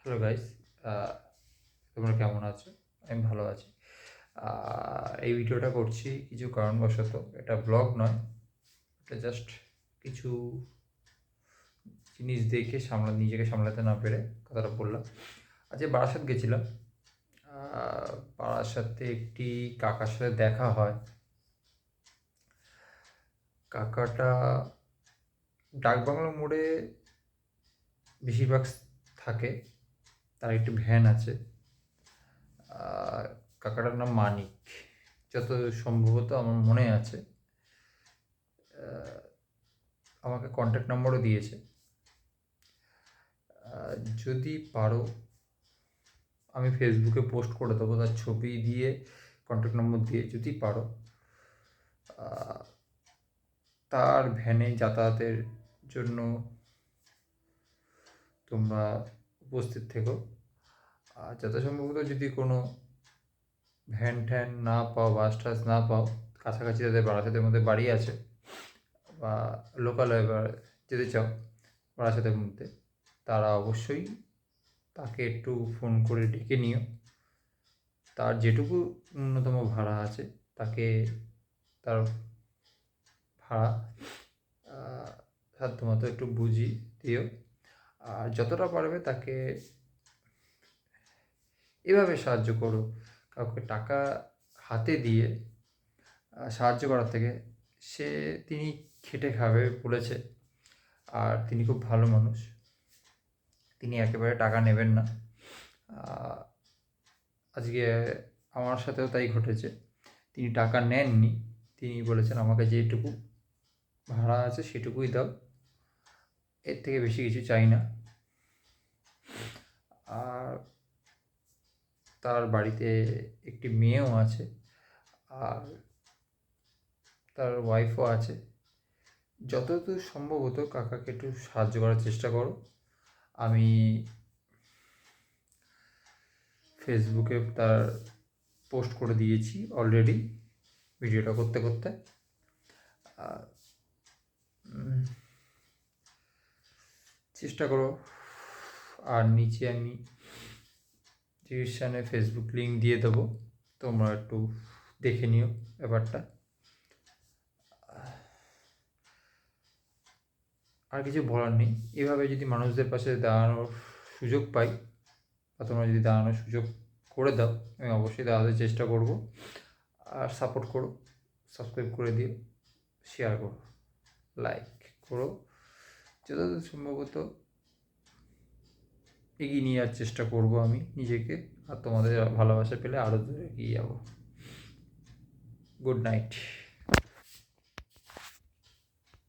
Hello guys, তোমরা কেমন আছো? আমি ভালো আছি। এই ভিডিওটা করছি কিছু কারণবশত। এটা ব্লগ নয়, এটা জাস্ট কিছু জিনিস দেখে নিজেকে সামলাতে না পেরে কথাটা বললাম। আজকে বারাসাত গেছিলাম। বারাসাতে একটি কাকার সাথে দেখা হয়। কাকাটা ডাকবাংলো মোড়ে বেশিরভাগ থাকে। তার একটি ভ্যান আছে। কাকাটার নাম মানিক, যত সম্ভবত আমার মনে আছে। আমাকে কন্ট্যাক্ট নম্বরও দিয়েছে। যদি পারো আমি ফেসবুকে পোস্ট করে দেবো তার ছবি দিয়ে, কন্ট্যাক্ট নম্বর দিয়ে। যদি পারো তার ভ্যানে যাতায়াতের জন্য তোমরা উপস্থিত থেকো। আর যত সম্ভবত যদি কোনো ভ্যান ট্যান না পাও, বাস টাস না পাও, কাছাকাছি তাদের বারাসাতের মধ্যে বাড়ি আছে বা লোকালয়ে যেতে চাও বারাসাতের মধ্যে, তারা অবশ্যই তাকে একটু ফোন করে ডেকে নিও। তার যেটুকু ন্যূনতম ভাড়া আছে তাকে তার ভাড়া সাধ্যমতো একটু বুঝিয়ে দিও। আর যতটা পারবে তাকে এভাবে সাহায্য করো, কাউকে টাকা হাতে দিয়ে সাহায্য করার থেকে। তিনি খেটে খাবে বলেছে, আর তিনি খুব ভালো মানুষ। তিনি একেবারে টাকা নেবেন না। আজকে আমার সাথেও তাই ঘটেছে। তিনি টাকা নেননি। তিনি বলেছেন আমাকে যেটুকু ভাড়া আছে সেটুকুই দাও, এর থেকে বেশি কিছু চাই না। আর তার বাড়িতে একটি মেয়েও আছে, আর তার ওয়াইফও আছে। যতদূর সম্ভবত কাকাকে একটু সাহায্য করার চেষ্টা করো। আমি ফেসবুকে তার পোস্ট করে দিয়েছি অলরেডি ভিডিওটা করতে করতে। চেষ্টা করো। আর নিচে আমি ডিসক্রিপশানে ফেসবুক লিঙ্ক দিয়ে দেবো, তোমরা একটু দেখে নিও ব্যাপারটা। আর কিছু বলার নেই। এভাবে যদি মানুষদের পাশে দাঁড়ানোর সুযোগ পাই, বা তোমরা যদি দাঁড়ানোর সুযোগ করে দাও, আমি অবশ্যই দাঁড়াতে চেষ্টা করব। আর সাপোর্ট করো, সাবস্ক্রাইব করে দিও, শেয়ার করো, লাইক করো। যতদূর সম্ভবত এগিয়ে নিয়ে যাওয়ার চেষ্টা করব আমি নিজেকে। আর তোমাদের ভালোবাসা পেলে আরও দূরে এগিয়ে যাব। Good night.